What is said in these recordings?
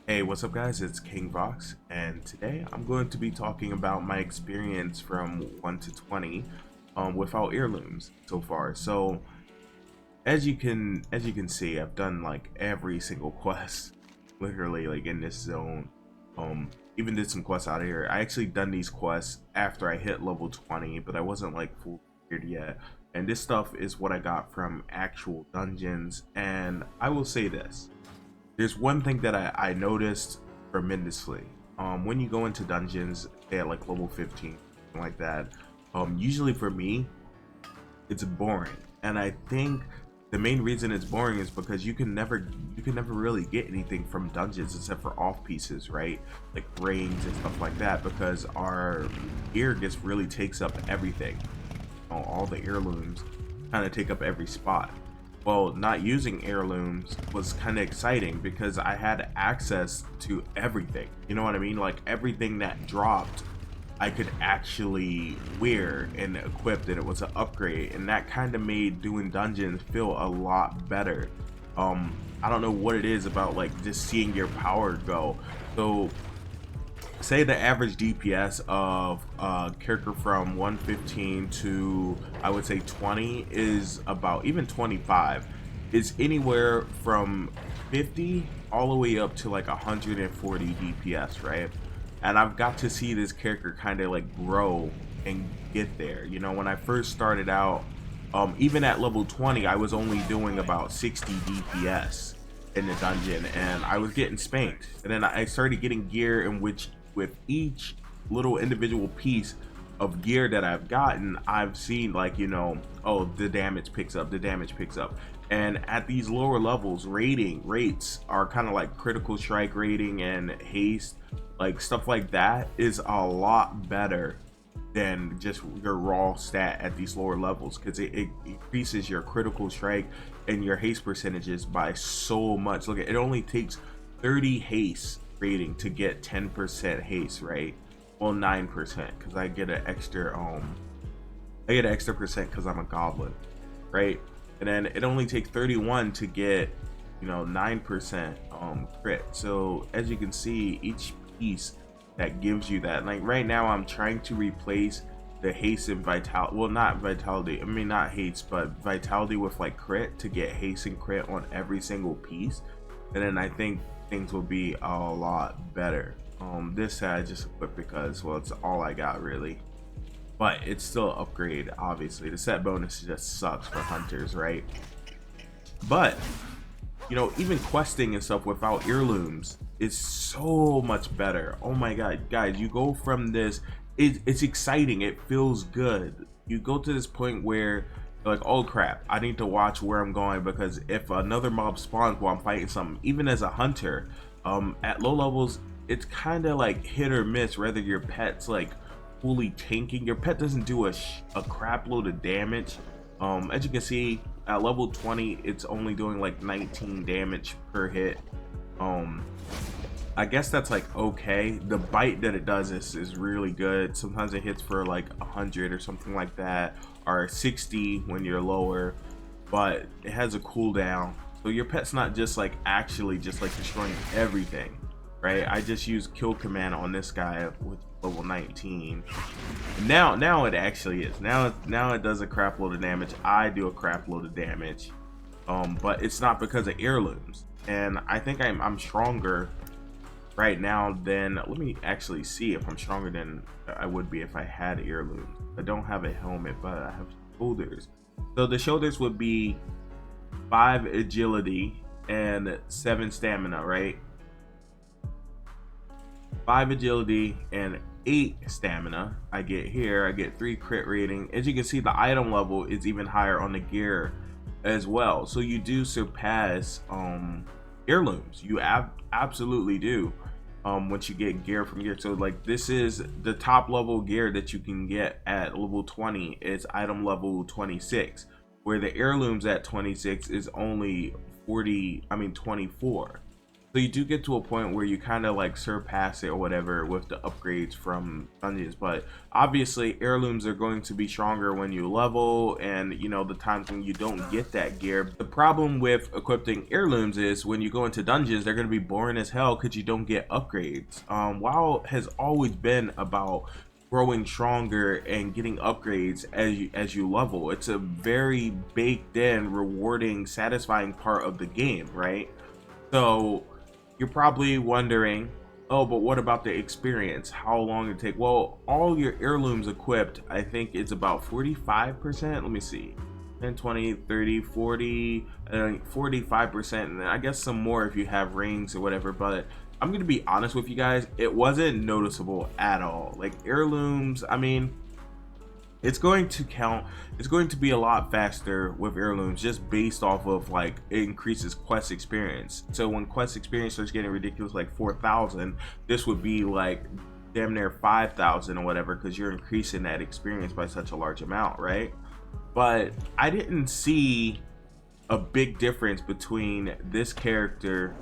Hey, what's up guys? It's King Vox, and today I'm going to be talking about my experience from 1 to 20 without heirlooms so far. So as you can see, I've done like every single quest literally like in this zone. Even did some quests out of here. I actually done these quests after I hit level 20, but I wasn't like full cleared yet. And this stuff is what I got from actual dungeons, and I will say this. There's one thing that I noticed tremendously. When you go into dungeons, say at like level 15, something like that, usually for me, it's boring. And I think the main reason it's boring is because you can never really get anything from dungeons except for off pieces, right? Like rings and stuff like that, because our gear just really takes up everything. All the heirlooms kind of take up every spot. Well, not using heirlooms was kind of exciting because I had access to everything. You know what I mean? Like everything that dropped, I could actually wear and equip, and it was an upgrade, and that kind of made doing dungeons feel a lot better. I don't know what it is about like just seeing your power go. So say the average DPS of a character from 115 to I would say 20 is about, even 25 is anywhere from 50 all the way up to like 140 DPS, right? And I've got to see this character kind of like grow and get there. You know, when I first started out, even at level 20, I was only doing about 60 DPS in the dungeon, and I was getting spanked. And then I started getting gear in which, with each little individual piece of gear that I've gotten, I've seen like, oh, the damage picks up, the damage picks up. And at these lower levels, rates are kind of like critical strike rating and haste, like stuff like that is a lot better than just your raw stat at these lower levels, because it increases your critical strike and your haste percentages by so much. Look, it only takes 30 haste rating to get 10% haste, right? Well, 9%, because I get an extra percent because I'm a goblin, right? And then it only takes 31 to get 9% crit. So as you can see, each piece that gives you that, like right now I'm trying to replace the haste and vitality, well, not vitality, I mean not haste, but vitality with like crit, to get haste and crit on every single piece. And then I think things will be a lot better. This set I just equipped because, well, it's all I got really, but it's still an upgrade. Obviously the set bonus just sucks for hunters, right? But even questing and stuff without heirlooms is so much better. Oh my god, guys, you go from this, it's exciting, it feels good. You go to this point where you're like, oh crap, I need to watch where I'm going, because if another mob spawns while I'm fighting something, even as a hunter, at low levels, it's kind of like hit or miss whether your pet's like fully tanking. Your pet doesn't do a crap load of damage. As you can see, at level 20, it's only doing like 19 damage per hit. I guess that's like okay. The bite that it does is really good. Sometimes it hits for like 100 or something like that, or 60 when you're lower, but it has a cooldown. So your pet's not just like actually just like destroying everything, right? I just used kill command on this guy with level 19. Now it actually is. Now it does a crap load of damage. I do a crap load of damage. But it's not because of heirlooms. And I think I'm stronger right now than, let me actually see if I'm stronger than I would be if I had heirlooms. I don't have a helmet, but I have shoulders. So the shoulders would be 5 agility and 7 stamina, right? 5 agility and 8 stamina. I get here, I get 3 crit rating. As you can see, the item level is even higher on the gear as well. So you do surpass heirlooms. You absolutely do. Once you get gear from gear. So like this is the top level gear that you can get at level 20. It's item level 26, where the heirlooms at 26 is only 24. So you do get to a point where you kind of like surpass it or whatever with the upgrades from dungeons, but obviously heirlooms are going to be stronger when you level, and you know the times when you don't get that gear. The problem with equipping heirlooms is when you go into dungeons, they're going to be boring as hell because you don't get upgrades. WoW has always been about growing stronger and getting upgrades as you level. It's a very baked in, rewarding, satisfying part of the game, right? So you're probably wondering, oh, but what about the experience? How long it take? Well, all your heirlooms equipped, I think it's about 45%. Let me see. 10, 20, 30, 40, 45%, and I guess some more if you have rings or whatever. But I'm gonna be honest with you guys, it wasn't noticeable at all. Like heirlooms, I mean, it's going to count. It's going to be a lot faster with heirlooms just based off of like it increases quest experience. So when quest experience starts getting ridiculous, like 4,000, this would be like damn near 5,000 or whatever, because you're increasing that experience by such a large amount, right? But I didn't see a big difference between this character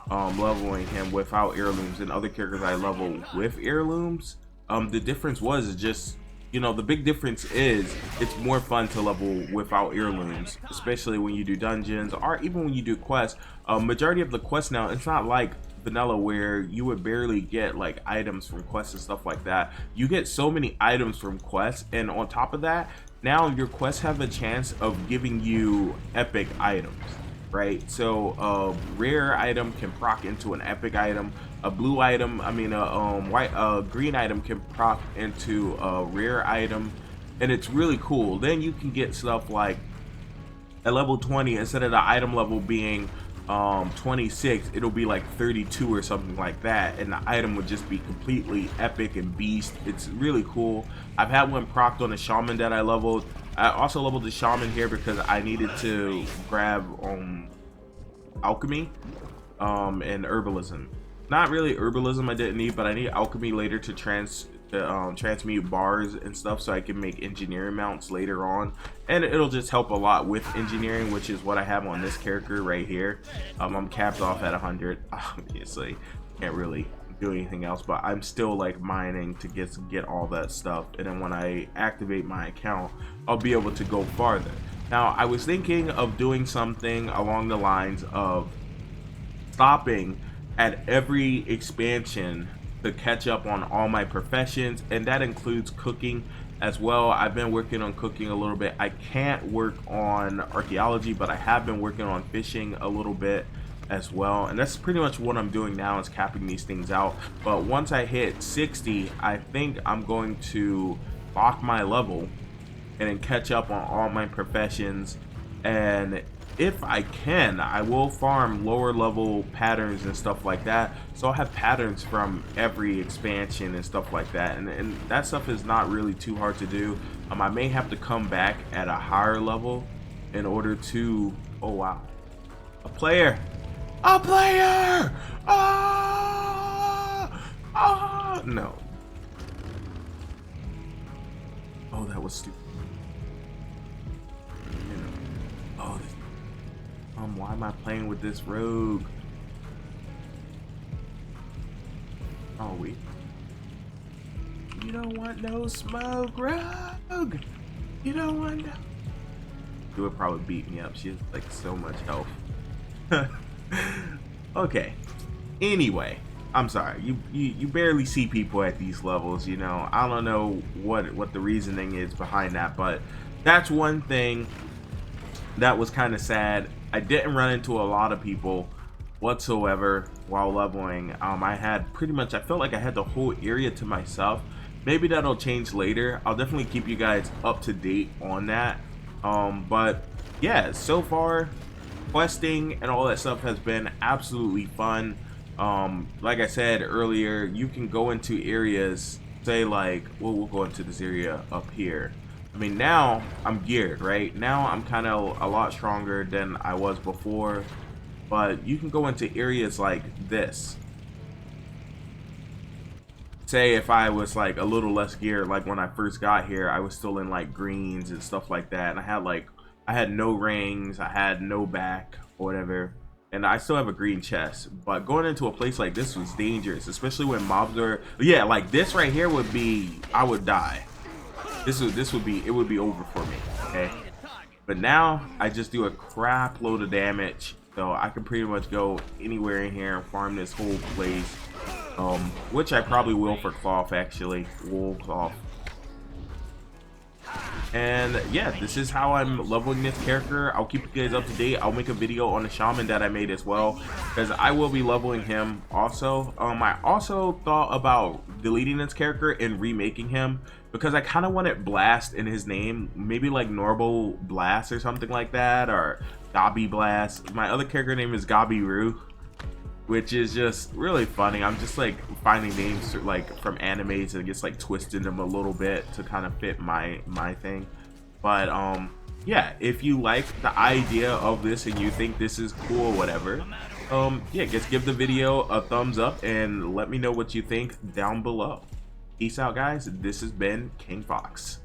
leveling him without heirlooms and other characters I level with heirlooms. The difference was just, you know, the big difference is it's more fun to level without heirlooms, especially when you do dungeons or even when you do quests. Majority of the quests now, it's not like vanilla where you would barely get like items from quests and stuff like that. You get so many items from quests, and on top of that, now your quests have a chance of giving you epic items, right? So a rare item can proc into an epic item. A blue item, I mean a green item can proc into a rare item, and it's really cool. Then you can get stuff like at level 20, instead of the item level being 26, it'll be like 32 or something like that, and the item would just be completely epic and beast. It's really cool. I've had one procced on a shaman that I leveled. I also leveled the shaman here because I needed to grab alchemy and herbalism. Not really herbalism I didn't need, but I need alchemy later to transmute bars and stuff so I can make engineering mounts later on, and it'll just help a lot with engineering, which is what I have on this character right here. I'm capped off at 100. Obviously can't really do anything else, but I'm still like mining to get all that stuff, and then when I activate my account, I'll be able to go farther. Now I was thinking of doing something along the lines of stopping at every expansion to catch up on all my professions, and that includes cooking as well. I've been working on cooking a little bit. I can't work on archaeology, but I have been working on fishing a little bit as well, and that's pretty much what I'm doing now, is capping these things out. But once I hit 60, I think I'm going to lock my level and then catch up on all my professions, and if I can, I will farm lower level patterns and stuff like that, so I'll have patterns from every expansion and stuff like that, and that stuff is not really too hard to do. I may have to come back at a higher level in order to, oh wow, a player, no, oh that was stupid. Oh, this, why am I playing with this rogue? Oh, wait. You don't want no smoke, rogue! You don't want no... She would probably beat me up. She has, like, so much health. Okay. Anyway, I'm sorry. You barely see people at these levels, you know. I don't know what the reasoning is behind that, but that's one thing that was kind of sad. I didn't run into a lot of people whatsoever while leveling. I had pretty much, I felt like I had the whole area to myself. Maybe that'll change later. I'll definitely keep you guys up to date on that. But yeah, so far questing and all that stuff has been absolutely fun. Like I said earlier, you can go into areas, say like, well, we'll go into this area up here. I mean, now I'm geared, right? Now I'm kind of a lot stronger than I was before, but you can go into areas like this. Say if I was like a little less geared, like when I first got here, I was still in like greens and stuff like that, and I had no rings, I had no back or whatever. and I still have a green chest. But going into a place like this was dangerous, especially when mobs are, yeah, like this right here would be, I would die. This would be, it would be over for me. Okay, but now I just do a crap load of damage, so I can pretty much go anywhere in here and farm this whole place. Which I probably will for cloth, actually, wool cloth. And yeah, this is how I'm leveling this character. I'll keep you guys up to date. I'll make a video on the shaman that I made as well, because I will be leveling him also. I also thought about deleting this character and remaking him, because I kind of wanted Blast in his name, maybe like Normal Blast or something like that, or Gobby Blast. My other character name is Gobby Roo, which is just really funny. I'm just like finding names like from animes and just like twisting them a little bit to kind of fit my thing. But yeah, if you like the idea of this and you think this is cool or whatever, yeah, just give the video a thumbs up and let me know what you think down below. Peace out, guys. This has been King Fox.